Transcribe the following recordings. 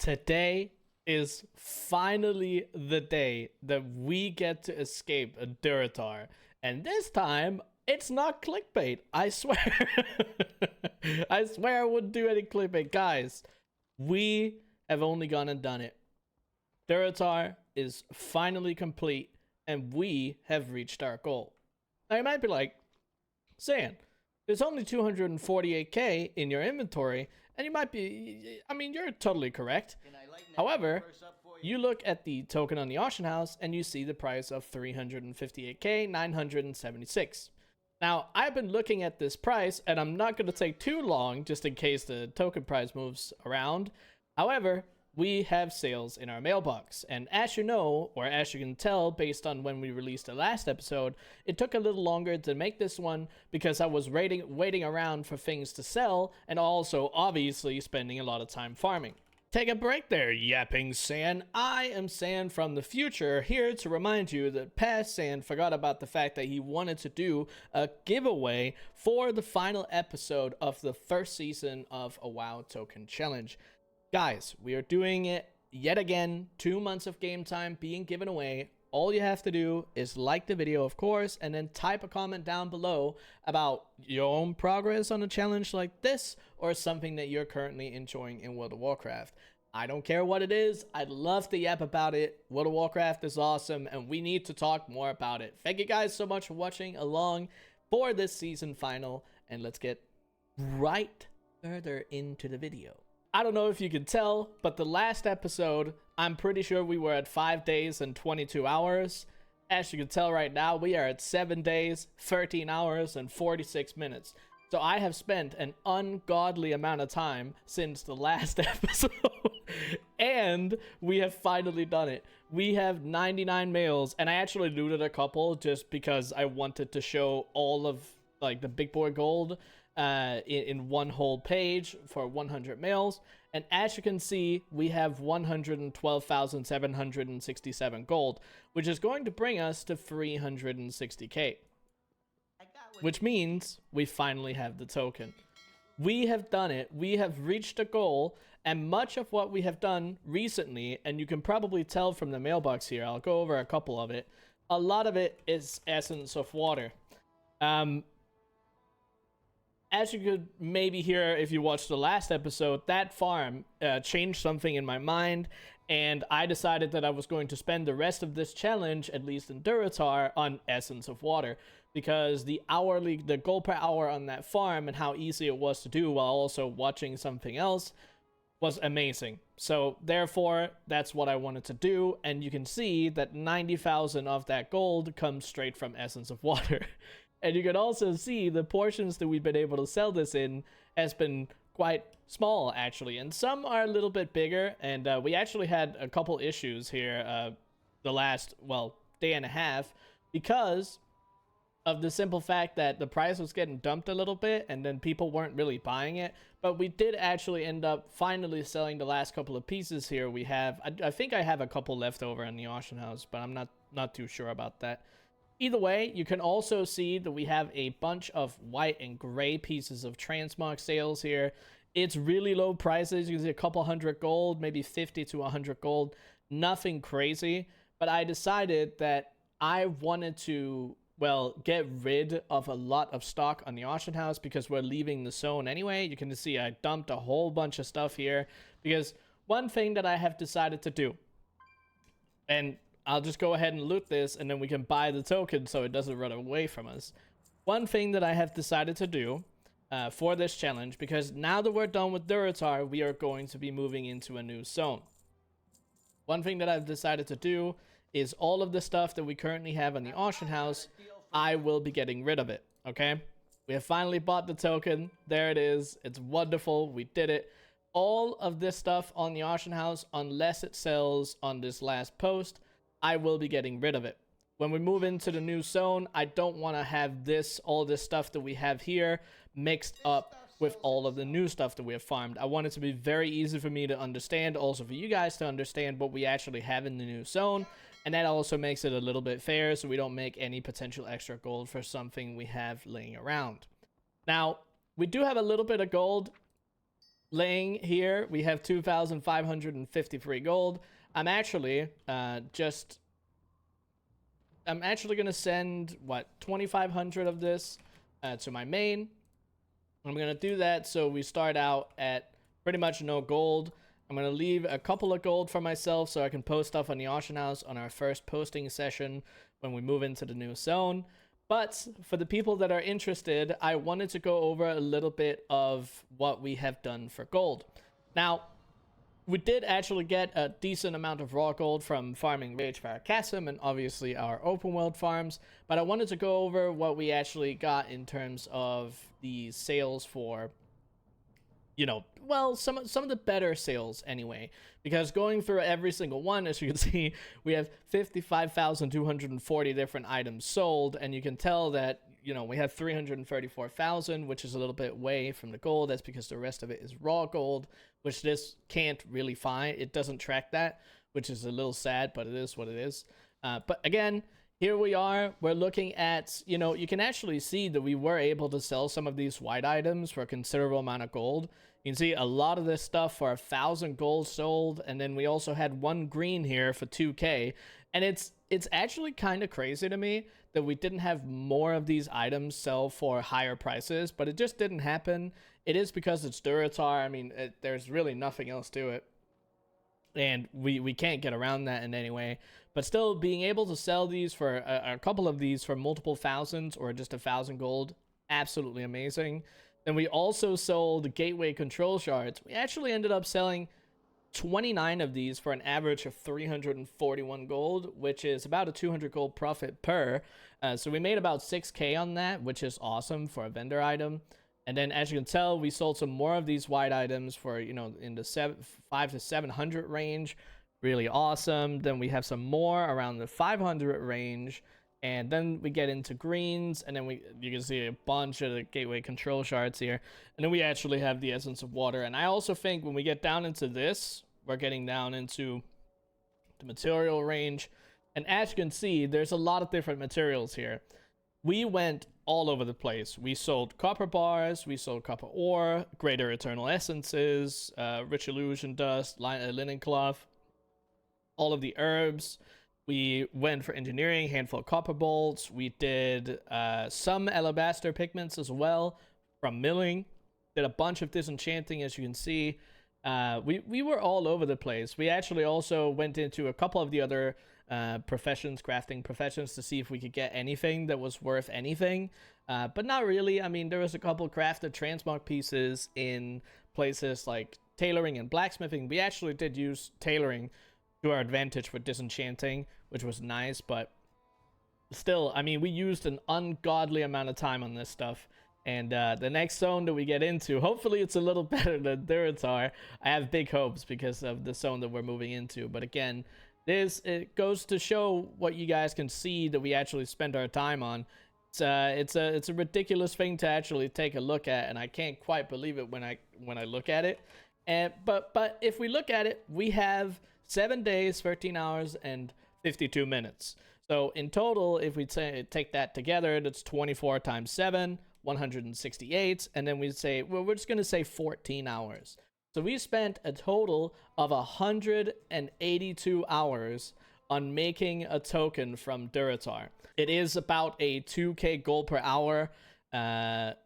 Today is finally the day that we get to escape a Durotar. And this time, it's not clickbait. I swear. I swear I wouldn't do any clickbait. Guys, we have only gone and done it. Durotar is finally complete, and we have reached our goal. Now, you might be like, Sand, there's only 248k in your inventory, and you might be, I mean, you're totally correct. However, you look at the token on the auction house and you see the price of 358k 976. Now, I've been looking at this price, and I'm not going to take too long just in case the token price moves around. However, we have sales in our mailbox, and as you know, or as you can tell based on when we released the last episode, it took a little longer to make this one because I was waiting around for things to sell, and also obviously spending a lot of time farming. Take a break there, yapping Sand. I am Sand from the future, here to remind you that past Sand forgot about the fact that he wanted to do a giveaway for the final episode of the first season of a WoW token challenge. Guys, we are doing it yet again, 2 months of game time being given away. All you have to do is like the video, of course, and then type a comment down below about your own progress on a challenge like this, or something that you're currently enjoying in World of Warcraft. I don't care what it is. I'd love to yap about it. World of Warcraft is awesome, and we need to talk more about it. Thank you guys so much for watching along for this season final, and let's get right further into the video. I don't know if you can tell, but the last episode, I'm pretty sure we were at 5 days and 22 hours. As you can tell right now, we are at 7 days, 13 hours, and 46 minutes. So I have spent an ungodly amount of time since the last episode. And we have finally done it. We have 99 males, and I actually looted a couple just because I wanted to show all of like the big boy gold in one whole page for 100 males. And as you can see, we have 112,767 gold, which is going to bring us to 360k, which means we finally have the token. We have done it. We have reached a goal, and much of what we have done recently, and you can probably tell from the mailbox here, I'll go over a couple of it. A lot of it is essence of water. As you could maybe hear if you watched the last episode, that farm changed something in my mind, and I decided that I was going to spend the rest of this challenge, at least in Durotar, on essence of water, because the gold per hour on that farm and how easy it was to do while also watching something else was amazing. So therefore, that's what I wanted to do, and you can see that 90,000 of that gold comes straight from essence of water. And you can also see the portions that we've been able to sell this in has been quite small, actually. And some are a little bit bigger. And we actually had a couple issues here the last, well, day and a half, because of the simple fact that the price was getting dumped a little bit and then people weren't really buying it. But we did actually end up finally selling the last couple of pieces here. We have, I think I have a couple left over in the auction house, but I'm not too sure about that. Either way, you can also see that we have a bunch of white and gray pieces of transmog sales here. It's really low prices. You can see a couple hundred gold, maybe 50 to 100 gold. Nothing crazy. But I decided that I wanted to, well, get rid of a lot of stock on the auction house because we're leaving the zone anyway. You can see I dumped a whole bunch of stuff here because one thing that I have decided to do, and I'll just go ahead and loot this, and then we can buy the token so it doesn't run away from us. One thing that I have decided to do for this challenge, because now that we're done with Durotar, we are going to be moving into a new zone. One thing that I've decided to do is all of the stuff that we currently have in the auction house, I will be getting rid of it, okay? We have finally bought the token. There it is. It's wonderful. We did it. All of this stuff on the auction house, unless it sells on this last post, I will be getting rid of it. When we move into the new zone, I don't want to have all this stuff that we have here mixed up with all of the new stuff that we have farmed. I want it to be very easy for me to understand, also for you guys to understand what we actually have in the new zone, and that also makes it a little bit fair so we don't make any potential extra gold for something we have laying around. Now, we do have a little bit of gold laying here, we have 2,553 gold. I'm actually I'm actually gonna send what 2,500 of this to my main. I'm gonna do that so we start out at pretty much no gold. I'm gonna leave a couple of gold for myself so I can post stuff on the auction house on our first posting session when we move into the new zone. But for the people that are interested, I wanted to go over a little bit of what we have done for gold. Now, we did actually get a decent amount of raw gold from farming Ragefire Chasm and obviously our open world farms, but I wanted to go over what we actually got in terms of the sales for, you know, well, some of the better sales anyway, because going through every single one, as you can see, we have 55,240 different items sold, and you can tell that, you know, we have 334,000, which is a little bit away from the gold. That's because the rest of it is raw gold, which this can't really find. It doesn't track that, which is a little sad, but it is what it is. But again, here we are. We're looking at, you know, you can actually see that we were able to sell some of these white items for a considerable amount of gold. You can see a lot of this stuff for 1,000 gold sold, and then we also had one green here for 2k. And it's actually kind of crazy to me that we didn't have more of these items sell for higher prices, but it just didn't happen. It is because it's Durotar. I mean, there's really nothing else to it, and we can't get around that in any way. But still, being able to sell these for a couple of these for multiple thousands or just 1,000 gold, absolutely amazing. Then we also sold gateway control shards. We actually ended up selling 29 of these for an average of 341 gold, which is about a 200 gold profit per. So we made about 6k on that, which is awesome for a vendor item. And then, as you can tell, we sold some more of these white items for, you know, in the 5 to 700 range. Really awesome. Then we have some more around the 500 range. And then we get into greens, and then you can see a bunch of the gateway control shards here. And then we actually have the essence of water. And I also think when we get down into this, we're getting down into the material range. And as you can see, there's a lot of different materials here. We went all over the place. We sold copper bars, we sold copper ore, greater eternal essences, rich illusion dust, linen cloth, all of the herbs. We went for engineering, handful of copper bolts. We did some alabaster pigments as well from milling. Did a bunch of disenchanting, as you can see. We were all over the place. We actually also went into a couple of the other professions, crafting professions, to see if we could get anything that was worth anything. But not really. I mean, there was a couple crafted transmog pieces in places like tailoring and blacksmithing. We actually did use tailoring to our advantage for disenchanting, which was nice, but still, I mean, we used an ungodly amount of time on this stuff. And the next zone that we get into, hopefully it's a little better than Durotar. I have big hopes because of the zone that we're moving into. But again, it goes to show what you guys can see that we actually spend our time on. It's a ridiculous thing to actually take a look at, and I can't quite believe it when I look at it. But if we look at it, we have 7 days, 13 hours, and 52 minutes. So in total, if we take that together, that's 24 times 7, 168, and then we say, well, we're just going to say 14 hours. So we spent a total of 182 hours on making a token from Durotar. It is about a 2k gold per hour that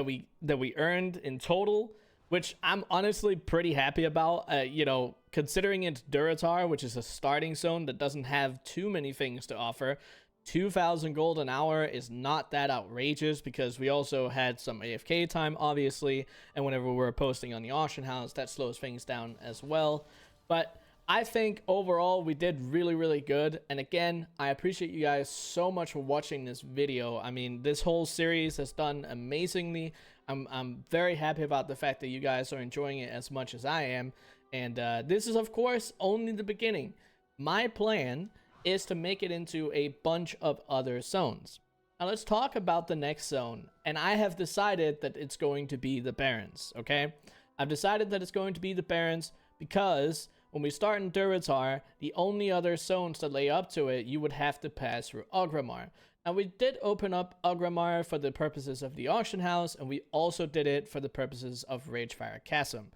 we earned in total, which I'm honestly pretty happy about. You know, considering it's Durotar, which is a starting zone that doesn't have too many things to offer, 2,000 gold an hour is not that outrageous, because we also had some AFK time, obviously, and whenever we were posting on the auction house, that slows things down as well. But I think overall we did really, really good. And again, I appreciate you guys so much for watching this video. I mean, this whole series has done amazingly. I'm very happy about the fact that you guys are enjoying it as much as I am. And this is, of course, only the beginning. My plan is to make it into a bunch of other zones. Now let's talk about the next zone. And I have decided that it's going to be the Barrens, okay? I've decided that it's going to be the Barrens because when we start in Durotar, the only other zones that lay up to it, you would have to pass through Ogrimmar. And we did open up Ogrimmar for the purposes of the auction house, and we also did it for the purposes of Ragefire Chasm.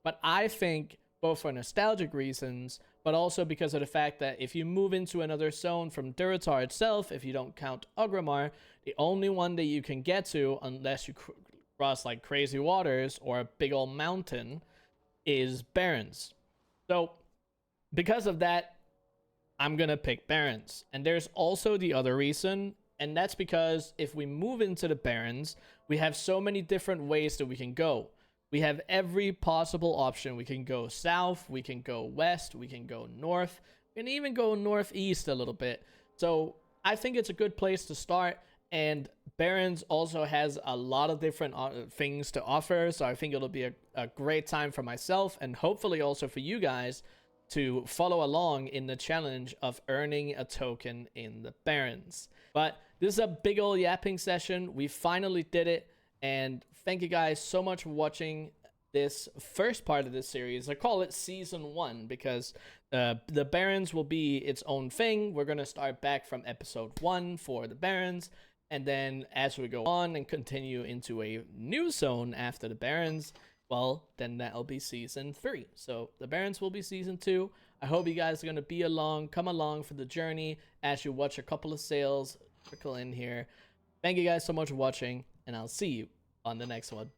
But I think, both for nostalgic reasons, but also because of the fact that if you move into another zone from Durotar itself, if you don't count Ogrimmar, the only one that you can get to, unless you cross like crazy waters or a big old mountain, is Barrens. So, because of that, I'm gonna pick Barrens. And there's also the other reason, and that's because if we move into the Barrens, we have so many different ways that we can go. We have every possible option. We can go south, we can go west, we can go north, we can even go northeast a little bit. So I think it's a good place to start. And Barrens also has a lot of different things to offer. So I think it'll be a great time for myself and hopefully also for you guys to follow along in the challenge of earning a token in the Barrens. But this is a big old yapping session. We finally did it. And thank you guys so much for watching this first part of this series. I call it Season 1 because the Barrens will be its own thing. We're going to start back from Episode 1 for the Barrens. And then as we go on and continue into a new zone after the Barrens, well, then that'll be Season 3. So the Barrens will be Season 2. I hope you guys are going to come along for the journey as you watch a couple of sales trickle in here. Thank you guys so much for watching, and I'll see you on the next one.